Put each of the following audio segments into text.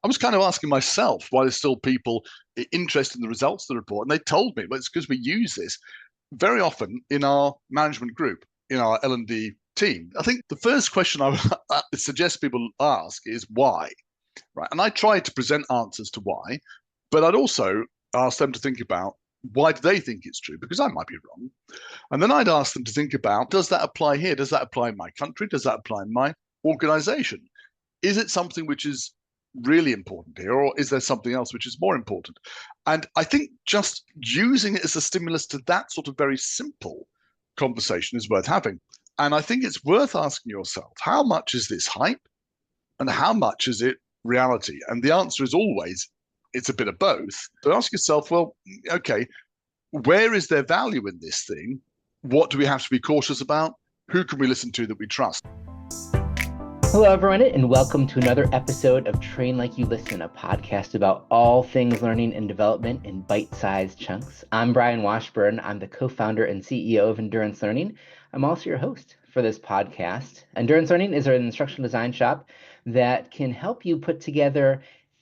I was kind of asking myself why there's still people interested in the results of the report. And they told me, well, it's because we use this very often in our management group, in our L&D team. I think the first question I would suggest people ask is why, right? And I try to present answers to why, but I'd also ask them to think about why do they think it's true? Because I might be wrong. And then I'd ask them to think about, does that apply here? Does that apply in my country? Does that apply in my organization? Is it something which is really important here, or is there something else which is more important? And I think just using it as a stimulus to that sort of very simple conversation is worth having. And I think it's worth asking yourself, how much is this hype and how much is it reality? And the answer is always, it's a bit of both. But ask yourself, well, okay, where is there value in this thing? What do we have to be cautious about? Who can we listen to that we trust? Hello, everyone, and welcome to another episode of Train Like You Listen, a podcast about all things learning and development in bite-sized chunks. I'm Brian Washburn. I'm the co-founder and CEO of Endurance Learning. I'm also your host for this podcast. Endurance Learning is an instructional design shop that can help you put together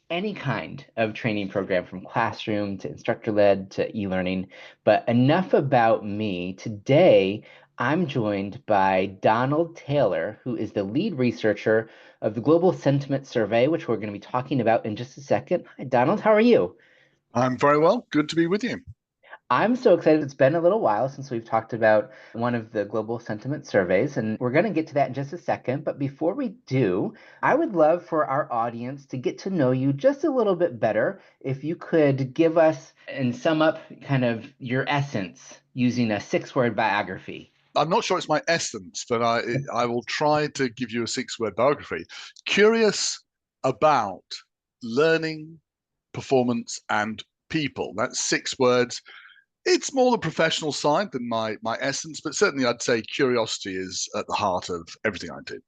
any kind of training program, from classroom to instructor-led to e-learning. But enough about me. Today, I'm joined by Donald Taylor, who is the lead researcher of the Global Sentiment Survey, which we're going to be talking about in just a second. Hi, Donald. How are you? I'm very well. Good to be with you. I'm so excited. It's been a little while since we've talked about one of the global sentiment surveys, and we're going to get to that in just a second. But before we do, I would love for our audience to get to know you just a little bit better. If you could give us and sum up kind of your essence using a 6-word biography. I'm not sure it's my essence, but I will try to give you a 6-word biography. Curious about learning, performance, and people. That's 6 words. It's more the professional side than my essence, but certainly I'd say curiosity is at the heart of everything I do.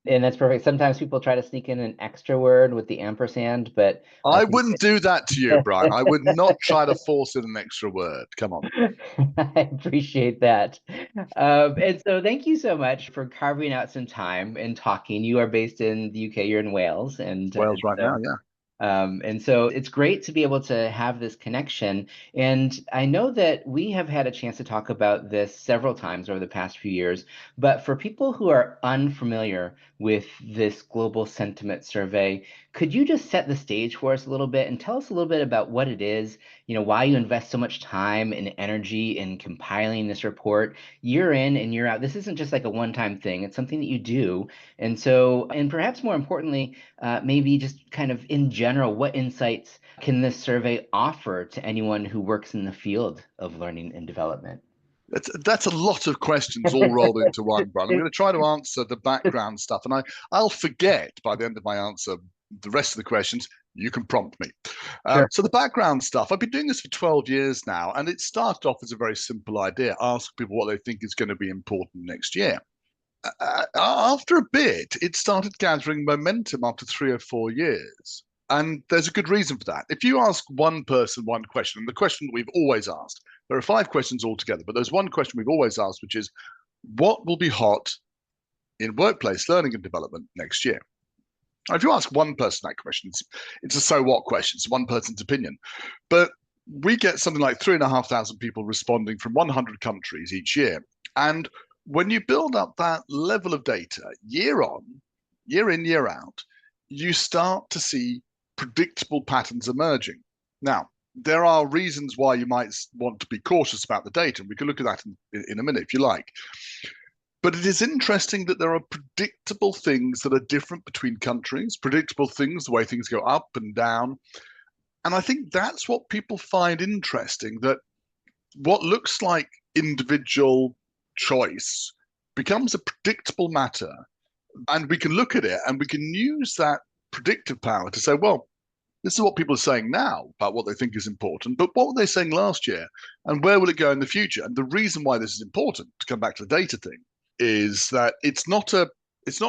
And that's perfect. Sometimes people try to sneak in an extra word with the ampersand, but I I think wouldn't do that to you, Brian. I would not try to force in an extra word. Come on. I appreciate that. And so thank you so much for carving out some time and talking. You are based in the UK, you're in Wales, Wales right so now, yeah. and so it's great to be able to have this connection. And I know that we have had a chance to talk about this several times over the past few years, but for people who are unfamiliar with this global sentiment survey, could you just set the stage for us a little bit and tell us a little bit about what it is, why you invest so much time and energy in compiling this report year in and year out? This isn't just like a one-time thing. It's something that you do. And so, and perhaps more importantly, maybe just kind of in general, what insights can this survey offer to anyone who works in the field of learning and development? That's a lot of questions all rolled into one, Brian. I'm going to try to answer the background stuff, and I'll forget by the end of my answer the rest of the questions. You can prompt me. Sure. So the background stuff, I've been doing this for 12 years now, and it started off as a very simple idea. Ask people what they think is going to be important next year. After a bit, it started gathering momentum after 3 or 4 years. And there's a good reason for that. If you ask one person one question, and the question that we've always asked, there are 5 questions altogether, but there's one question we've always asked, which is, what will be hot in workplace learning and development next year? Now, if you ask one person that question, it's a so what question. It's one person's opinion. But we get something like 3,500 people responding from 100 countries each year. And when you build up that level of data year on, year in, year out, you start to see predictable patterns emerging. Now, there are reasons why you might want to be cautious about the data, and we can look at that in a minute if you like. But it is interesting that there are predictable things that are different between countries, predictable things, the way things go up and down. And I think that's what people find interesting, that what looks like individual choice becomes a predictable matter. And we can look at it and we can use that predictive power to say, well, this is what people are saying now about what they think is important, but what were they saying last year and where will it go in the future? And the reason why this is important, to come back to the data thing, is that it's not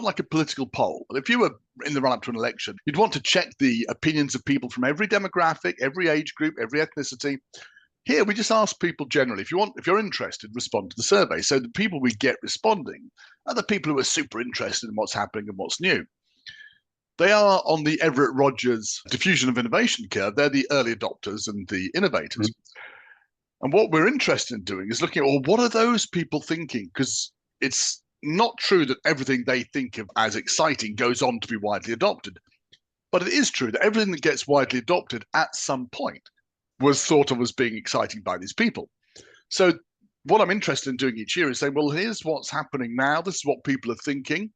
like a political poll. If you were in the run-up to an election, you'd want to check the opinions of people from every demographic, every age group, every ethnicity. Here, we just ask people generally, if you're interested, respond to the survey. So the people we get responding are the people who are super interested in what's happening and what's new. They are on the Everett Rogers diffusion of innovation curve. They're the early adopters and the innovators. Mhm. And what we're interested in doing is looking at, well, what are those people thinking? Because it's not true that everything they think of as exciting goes on to be widely adopted. But it is true that everything that gets widely adopted at some point was thought of as being exciting by these people. So what I'm interested in doing each year is saying, well, here's what's happening now. This is what people are thinking.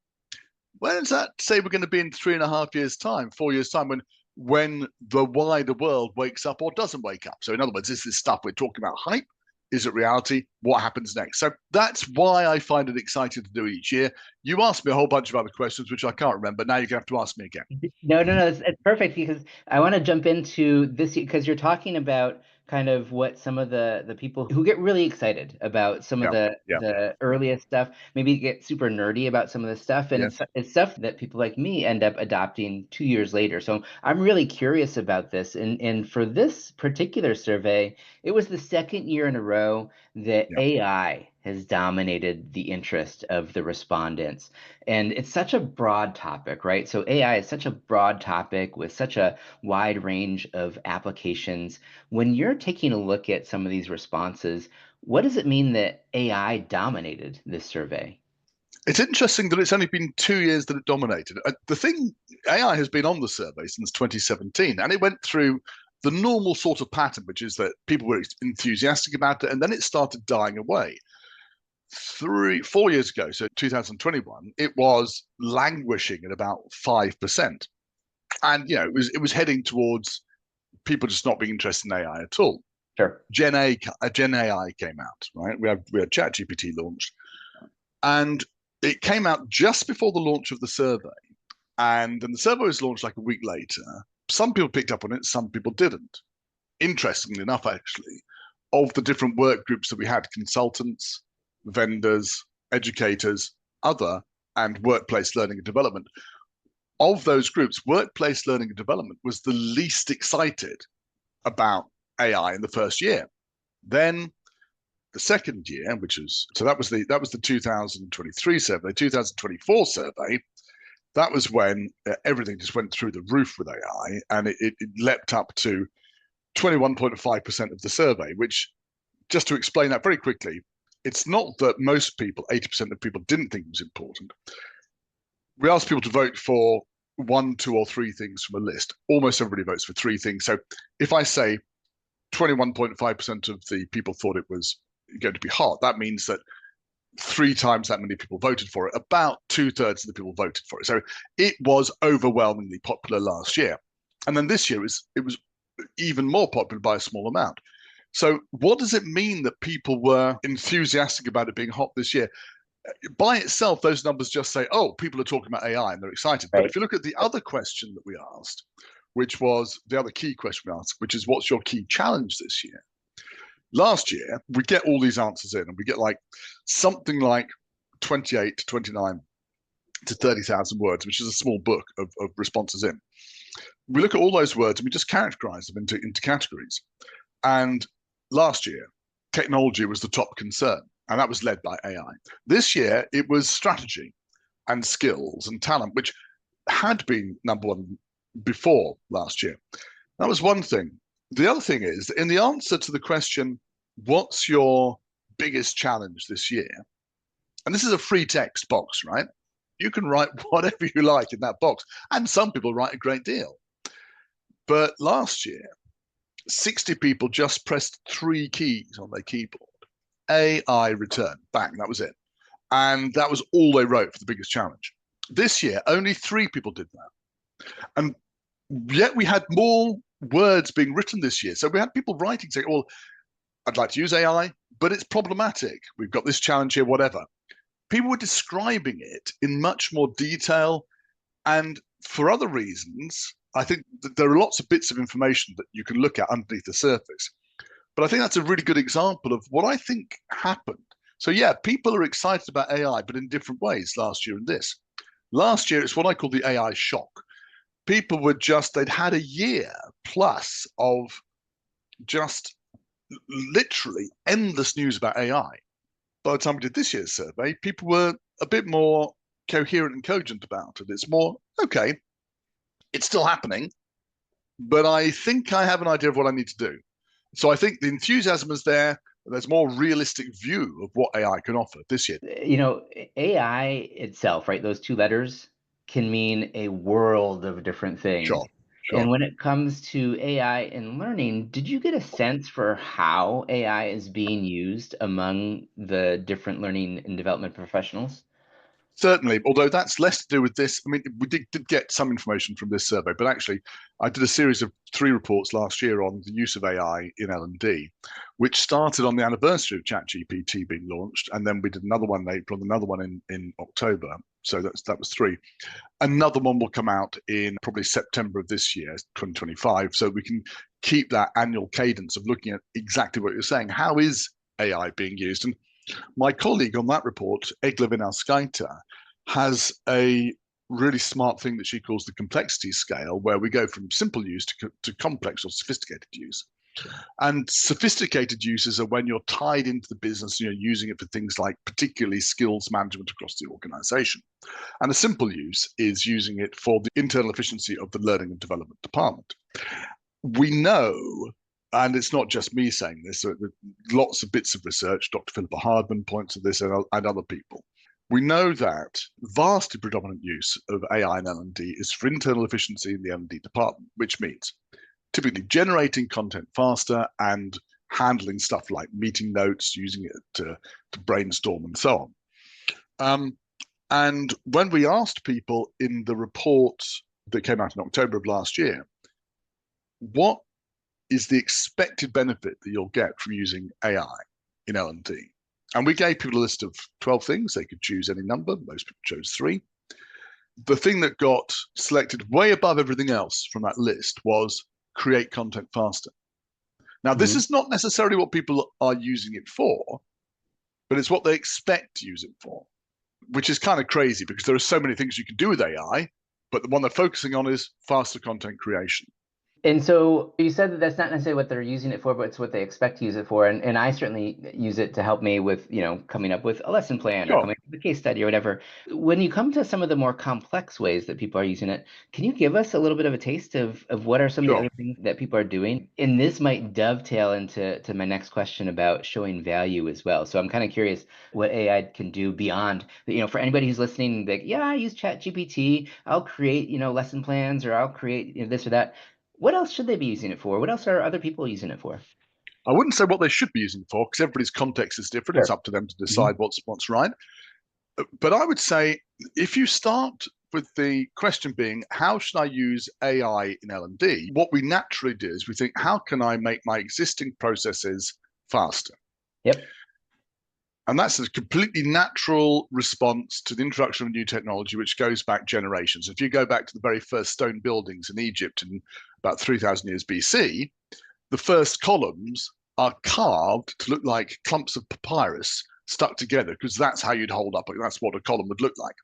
Where does that say we're going to be in 3.5 years' time, 4 years' time, when the wider world wakes up or doesn't wake up? So in other words, is this stuff we're talking about hype? Is it reality? What happens next? So that's why I find it exciting to do each year. You asked me a whole bunch of other questions, which I can't remember. Now you're going to have to ask me again. No. It's perfect because I want to jump into this because you're talking about kind of what some of the people who get really excited about some of Yeah, the yeah, the yeah, earliest stuff, maybe get super nerdy about some of this stuff, and yes. it's stuff that people like me end up adopting 2 years later. So I'm really curious about this, and for this particular survey, it was the second year in a row that Yeah. AI has dominated the interest of the respondents. And it's such a broad topic, right? So AI is such a broad topic with such a wide range of applications. When you're taking a look at some of these responses, what does it mean that AI dominated this survey? It's interesting that it's only been 2 years that it dominated. The thing, AI has been on the survey since 2017, and it went through the normal sort of pattern, which is that people were enthusiastic about it, and then it started dying away. 4 years ago, so 2021, it was languishing at about 5%. And it was heading towards people just not being interested in AI at all. Sure. Gen AI came out, right? We had ChatGPT launched, and it came out just before the launch of the survey. And then the survey was launched like a week later. Some people picked up on it, some people didn't. Interestingly enough, actually, of the different work groups that we had, consultants, vendors, educators, other, and workplace learning and development, of those groups, workplace learning and development was the least excited about AI in the first year. Then the second year, that was the 2023 survey, 2024 survey. That was when everything just went through the roof with AI, and it leapt up to 21.5% of the survey. Which, just to explain that very quickly, it's not that most people, 80% of people, didn't think it was important. We asked people to vote for one, two, or three things from a list. Almost everybody votes for three things. So if I say 21.5% of the people thought it was going to be hot, that means that three times that many people voted for it. About 2/3 of the people voted for it. So it was overwhelmingly popular last year. And then this year it was even more popular by a small amount. So what does it mean that people were enthusiastic about it being hot this year? By itself, those numbers just say, oh, people are talking about AI and they're excited. But Right. if you look at the other question that we asked, which was the other key question we asked, which is what's your key challenge this year? Last year, we get all these answers in and we get like something like 28 to 29 to 30,000 words, which is a small book of responses in. We look at all those words and we just categorize them into categories. And last year, technology was the top concern, and that was led by AI. This year, it was strategy and skills and talent, which had been number one before last year. That was one thing. The other thing is that in the answer to the question, what's your biggest challenge this year? And this is a free text box, right? You can write whatever you like in that box. And some people write a great deal. But last year, 60 people just pressed three keys on their keyboard. AI return, bang, that was it. And that was all they wrote for the biggest challenge. This year, only three people did that. And yet we had more words being written this year. So we had people writing saying, well, I'd like to use AI, but it's problematic. We've got this challenge here, whatever. People were describing it in much more detail. And for other reasons, I think that there are lots of bits of information that you can look at underneath the surface. But I think that's a really good example of what I think happened. So yeah, people are excited about AI, but in different ways last year and this. Last year, it's what I call the AI shock. People were they'd had a year plus of just literally endless news about AI. By the time we did this year's survey, people were a bit more coherent and cogent about it. It's more, okay, It's still happening, but I think I have an idea of what I need to do. So I think the enthusiasm is there. There's more realistic view of what AI can offer this year. AI itself, right? Those two letters can mean a world of different things. Sure, And sure. when it comes to AI and learning, did you get a sense for how AI is being used among the different learning and development professionals? Certainly, although that's less to do with this. I mean, we did get some information from this survey, but actually, I did a series of 3 reports last year on the use of AI in L&D, which started on the anniversary of ChatGPT being launched, and then we did another one in April, another one in October. So that was 3. Another one will come out in probably September of this year, 2025. So we can keep that annual cadence of looking at exactly what you're saying. How is AI being used? And my colleague on that report, Egla Vinauskaita, has a really smart thing that she calls the complexity scale, where we go from simple use to complex or sophisticated use. And sophisticated uses are when you're tied into the business, using it for things like particularly skills management across the organization. And a simple use is using it for the internal efficiency of the learning and development department. We know, and it's not just me saying this, so lots of bits of research, Dr. Philippa Hardman points to this, and other people. We know that vastly predominant use of AI and L&D is for internal efficiency in the L&D department, which means typically generating content faster and handling stuff like meeting notes, using it to brainstorm and so on. And when we asked people in the report that came out in October of last year, what is the expected benefit that you'll get from using AI in L&D? And we gave people a list of 12 things. They could choose any number. Most people chose 3. The thing that got selected way above everything else from that list was create content faster. Now, this is not necessarily what people are using it for, but it's what they expect to use it for, which is kind of crazy because there are so many things you can do with AI, but the one they're focusing on is faster content creation. And so you said that that's not necessarily what they're using it for, but it's what they expect to use it for. And I certainly use it to help me with, coming up with a lesson plan or Sure. coming up with a case study or whatever. When you come to some of the more complex ways that people are using it, can you give us a little bit of a taste of what are some of the Sure. other things that people are doing? And this might dovetail into my next question about showing value as well. So I'm kind of curious what AI can do beyond, for anybody who's listening, like, yeah, I use ChatGPT, I'll create, lesson plans, or I'll create, this or that. What else should they be using it for? What else are other people using it for? I wouldn't say what they should be using it for because everybody's context is different. It's Sure. up to them to Mhm. decide what's right. But I would say if you start with the question being, how should I use AI in L&D? What we naturally do is we think, how can I make my existing processes faster? Yep. And that's a completely natural response to the introduction of new technology, which goes back generations. If you go back to the very first stone buildings in Egypt in about 3,000 years BC, the first columns are carved to look like clumps of papyrus stuck together because that's how you'd hold up. That's what a column would look like.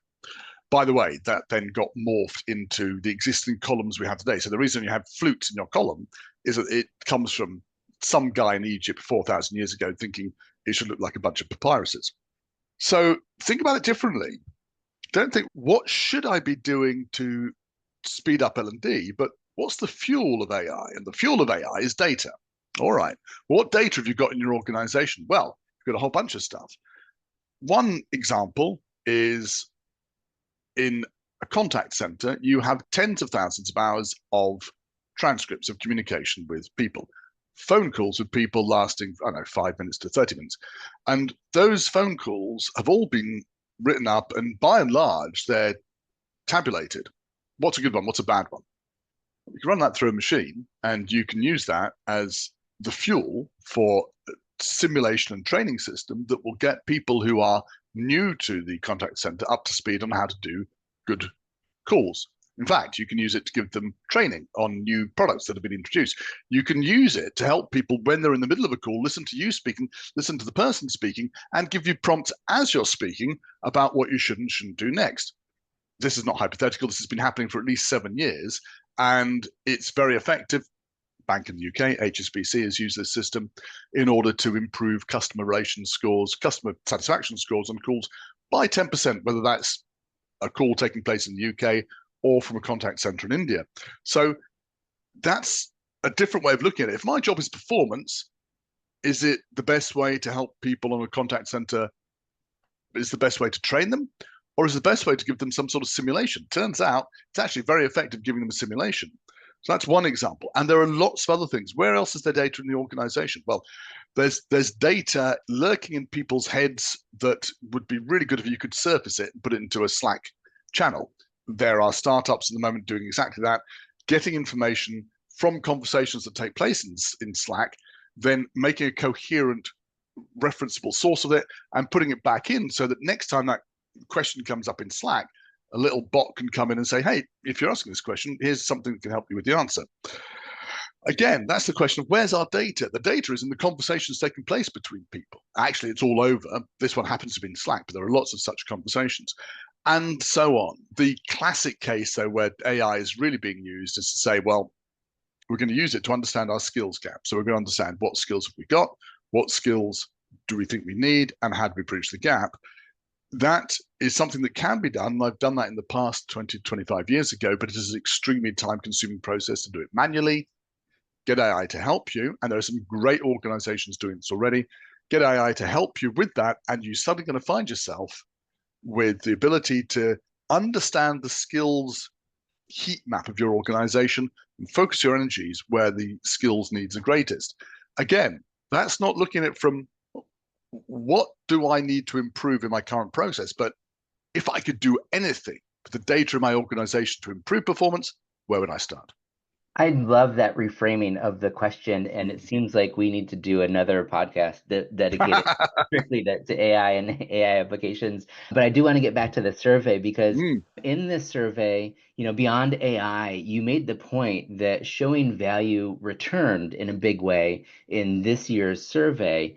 By the way, that then got morphed into the existing columns we have today. So the reason you have flutes in your column is that it comes from some guy in Egypt 4,000 years ago thinking it should look like a bunch of papyruses. So think about it differently. Don't think, what should I be doing to speed up L&D, but what's the fuel of AI? And the fuel of AI is data. All right. What data have you got in your organization? Well, you've got a whole bunch of stuff. One example is in a contact center, you have tens of thousands of hours of transcripts of communication with people, phone calls with people lasting, I don't know, 5 minutes to 30 minutes. And those phone calls have all been written up, and by and large, they're tabulated. What's a good one? What's a bad one? You can run that through a machine, and you can use that as the fuel for a simulation and training system that will get people who are new to the contact center up to speed on how to do good calls. In fact, you can use it to give them training on new products that have been introduced. You can use it to help people when they're in the middle of a call, listen to you speaking, listen to the person speaking, and give you prompts as you're speaking about what you should and shouldn't do next. This is not hypothetical. This has been happening for at least 7 years, and it's very effective. Bank in the UK, HSBC, has used this system in order to improve customer relations scores, customer satisfaction scores on calls by 10%, whether that's a call taking place in the UK or from a contact center in India. So that's a different way of looking at it. If my job is performance, is it the best way to help people on a contact center? Is the best way to train them? Or is the best way to give them some sort of simulation? Turns out it's actually very effective giving them a simulation. So that's one example. And there are lots of other things. Where else is there data in the organization? Well, there's data lurking in people's heads that would be really good if you could surface it and put it into a Slack channel. There are startups at the moment doing exactly that, getting information from conversations that take place in Slack, then making a coherent, referenceable source of it and putting it back in so that next time that question comes up in Slack, a little bot can come in and say, hey, if you're asking this question, here's something that can help you with the answer. Again, that's the question of where's our data? The data is in the conversations taking place between people. Actually, it's all over. This one happens to be in Slack, but there are lots of such conversations and so on. The classic case, though, where AI is really being used is to say, well, we're going to use it to understand our skills gap. So we're going to understand what skills have we got, what skills do we think we need, and how do we bridge the gap? That is something that can be done. I've done that in the past 20, 25 years ago, but it is an extremely time-consuming process to do it manually. Get AI to help you, and there are some great organizations doing this already. Get AI to help you with that, and you're suddenly going to find yourself with the ability to understand the skills heat map of your organization and focus your energies where the skills needs are greatest. Again, that's not looking at it from what do I need to improve in my current process, but if I could do anything with the data in my organization to improve performance, where would I start? I love that reframing of the question, and it seems like we need to do another podcast dedicated strictly to AI and AI applications. But I do want to get back to the survey because in this survey, beyond AI, you made the point that showing value returned in a big way in this year's survey.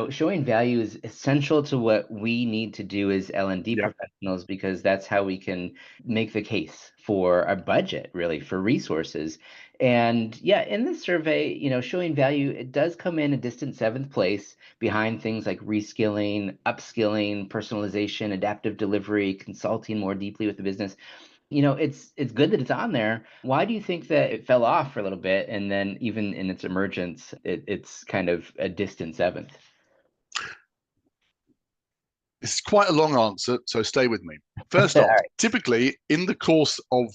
Showing value is essential to what we need to do as L&D Yeah. professionals because that's how we can make the case for a budget, really, for resources. And yeah, in this survey, showing value, it does come in a distant seventh place behind things like reskilling, upskilling, personalization, adaptive delivery, consulting more deeply with the business. It's good that it's on there. Why do you think that it fell off for a little bit, and then even in its emergence, it's kind of a distant seventh? It's quite a long answer, so stay with me. First All off, right. typically in the course of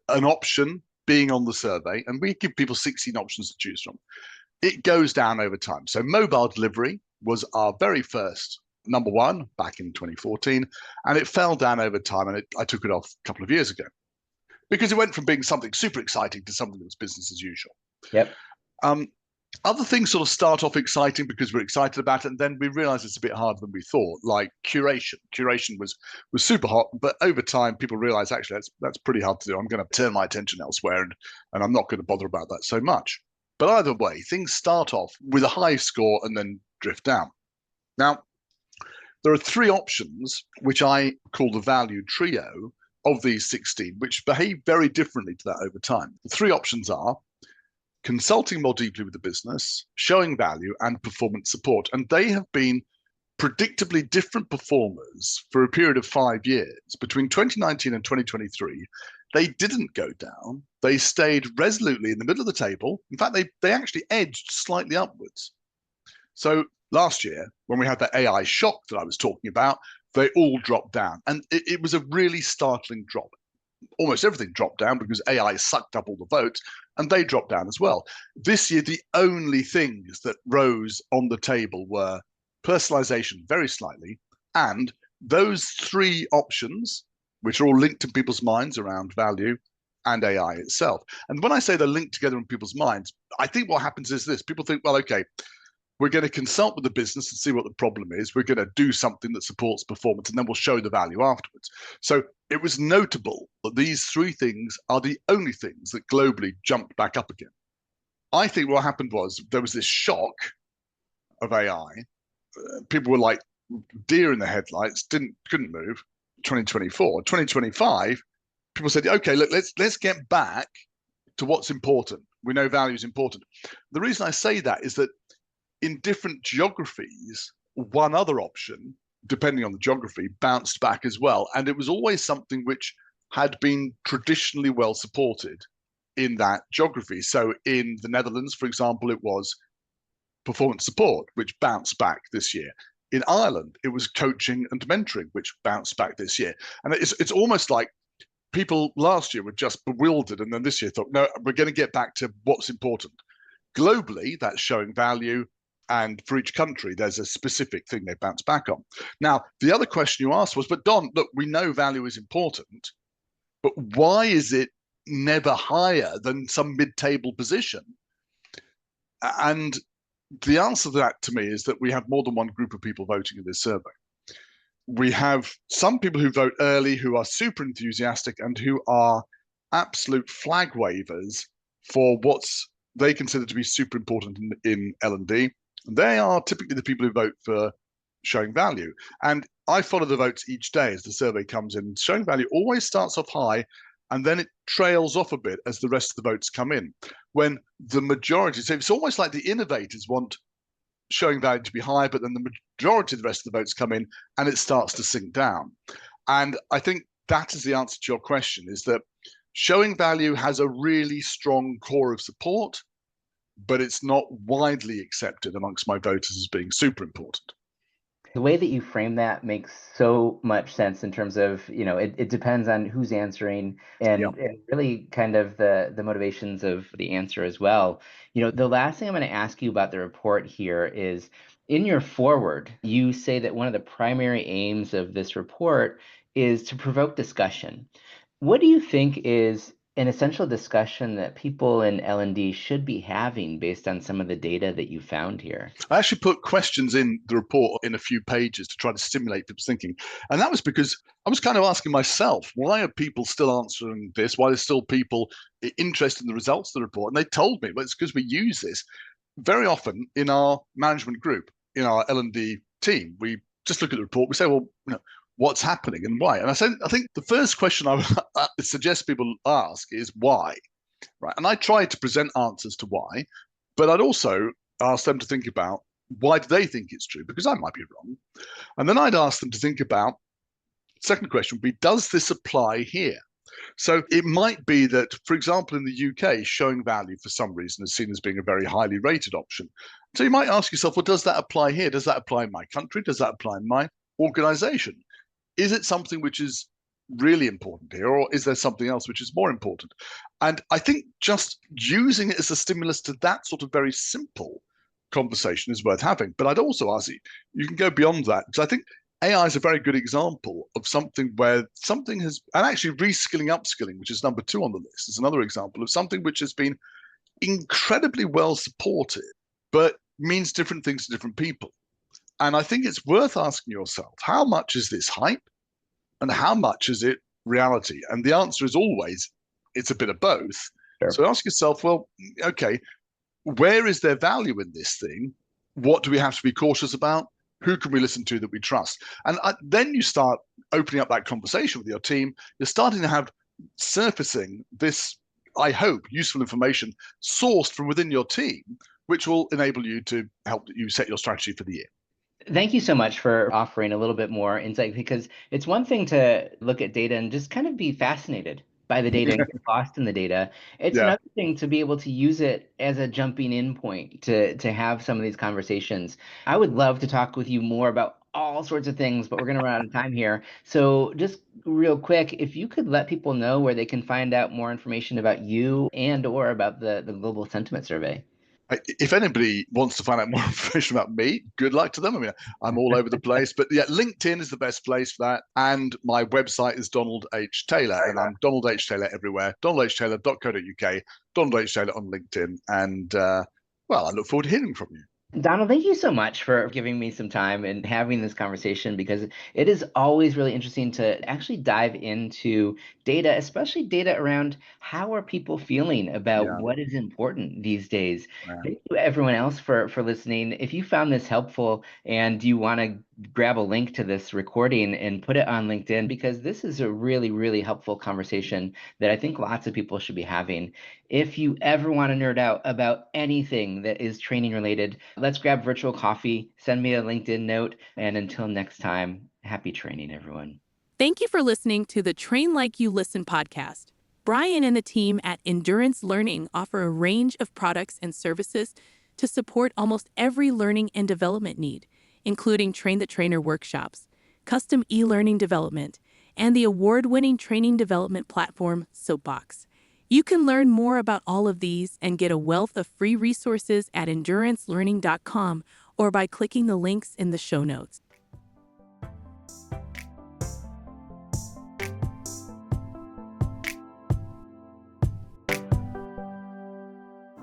an option being on the survey, and we give people 16 options to choose from, it goes down over time. So mobile delivery was our very first number one back in 2014, and it fell down over time, and I took it off a couple of years ago because it went from being something super exciting to something that was business as usual. Yep. Other things sort of start off exciting because we're excited about it, and then we realize it's a bit harder than we thought. Like curation. Curation was super hot, but over time people realize actually that's pretty hard to do. I'm going to turn my attention elsewhere, and I'm not going to bother about that so much. But either way, things start off with a high score and then drift down. Now, there are three options which I call the value trio of these 16, which behave very differently to that over time. The three options are consulting more deeply with the business, showing value, and performance support. And they have been predictably different performers for a period of 5 years. Between 2019 and 2023, they didn't go down. They stayed resolutely in the middle of the table. In fact, they actually edged slightly upwards. So last year, when we had that AI shock that I was talking about, they all dropped down. And it was a really startling drop. Almost everything dropped down because AI sucked up all the votes, and they dropped down as well. This year, the only things that rose on the table were personalization very slightly, and those three options, which are all linked in people's minds around value and AI itself. And when I say they're linked together in people's minds, I think what happens is this. People think, well, okay, we're going to consult with the business and see what the problem is. We're going to do something that supports performance, and then we'll show the value afterwards. So it was notable that these three things are the only things that globally jumped back up again. I think what happened was there was this shock of AI. People were like deer in the headlights, couldn't move. 2024, 2025, people said, okay, look, let's get back to what's important. We know value is important. The reason I say that is that in different geographies, one other option, depending on the geography, bounced back as well. And it was always something which had been traditionally well supported in that geography. So in the Netherlands, for example, it was performance support, which bounced back this year. In Ireland, it was coaching and mentoring, which bounced back this year. And it's almost like people last year were just bewildered, and then this year thought, no, we're going to get back to what's important. Globally, that's showing value. And for each country, there's a specific thing they bounce back on. Now, the other question you asked was, but Don, look, we know value is important, but why is it never higher than some mid-table position? And the answer to that to me is that we have more than one group of people voting in this survey. We have some people who vote early who are super enthusiastic and who are absolute flag wavers for what's they consider to be super important in L&D. They are typically the people who vote for showing value. And I follow the votes each day as the survey comes in. Showing value always starts off high and then it trails off a bit as the rest of the votes come in. When the majority, so it's almost like the innovators want showing value to be high, but then the majority of the rest of the votes come in and it starts to sink down. And I think that is the answer to your question, is that showing value has a really strong core of support, but it's not widely accepted amongst my voters as being super important. The way that you frame that makes so much sense in terms of, it depends on who's answering Yeah. and really kind of the motivations of the answer as well. The last thing I'm going to ask you about the report here is in your forward, you say that one of the primary aims of this report is to provoke discussion. What do you think is an essential discussion that people in L&D should be having based on some of the data that you found here? I actually put questions in the report in a few pages to try to stimulate people's thinking. And that was because I was kind of asking myself, why are people still answering this? Why are still people interested in the results of the report? And they told me, well, it's because we use this very often in our management group, in our L&D team. We just look at the report, we say, well, what's happening and why? And I think the first question I would suggest people ask is why, right? And I tried to present answers to why, but I'd also ask them to think about why do they think it's true, because I might be wrong. And then I'd ask them to think about, second question would be, does this apply here? So it might be that, for example, in the UK, showing value for some reason is seen as being a very highly rated option. So you might ask yourself, well, does that apply here? Does that apply in my country? Does that apply in my organization? Is it something which is really important here, or is there something else which is more important? And I think just using it as a stimulus to that sort of very simple conversation is worth having. But I'd also ask you can go beyond that, because I think AI is a very good example of something where something has, and actually reskilling, upskilling, which is number 2 on the list, is another example of something which has been incredibly well supported, but means different things to different people. And I think it's worth asking yourself, how much is this hype and how much is it reality? And the answer is always, it's a bit of both. Sure. So ask yourself, well, okay, where is there value in this thing? What do we have to be cautious about? Who can we listen to that we trust? And then you start opening up that conversation with your team. You're starting to have surfacing this, I hope, useful information sourced from within your team, which will enable you to help you set your strategy for the year. Thank you so much for offering a little bit more insight, because it's one thing to look at data and just kind of be fascinated by the data and get lost in the data. It's Yeah. another thing to be able to use it as a jumping in point to have some of these conversations. I would love to talk with you more about all sorts of things, but we're going to run out of time here. So just real quick, if you could let people know where they can find out more information about you and or about the Global Sentiment Survey. If anybody wants to find out more information about me, good luck to them. I mean, I'm all over the place, but yeah, LinkedIn is the best place for that. And my website is Donald H. Taylor, and I'm Donald H. Taylor everywhere. DonaldHTaylor.co.uk, Donald H. Taylor on LinkedIn. And well, I look forward to hearing from you. Donald, thank you so much for giving me some time and having this conversation, because it is always really interesting to actually dive into data, especially data around how are people feeling about Yeah. what is important these days. Yeah. Thank you everyone else for listening. If you found this helpful and you want to grab a link to this recording and put it on LinkedIn, because this is a really, really helpful conversation that I think lots of people should be having. If you ever want to nerd out about anything that is training related, let's grab virtual coffee, send me a LinkedIn note, and until next time, happy training, everyone. Thank you for listening to the Train Like You Listen podcast. Brian and the team at Endurance Learning offer a range of products and services to support almost every learning and development need, including Train the Trainer workshops, custom e-learning development, and the award-winning training development platform, Soapbox. You can learn more about all of these and get a wealth of free resources at endurancelearning.com or by clicking the links in the show notes.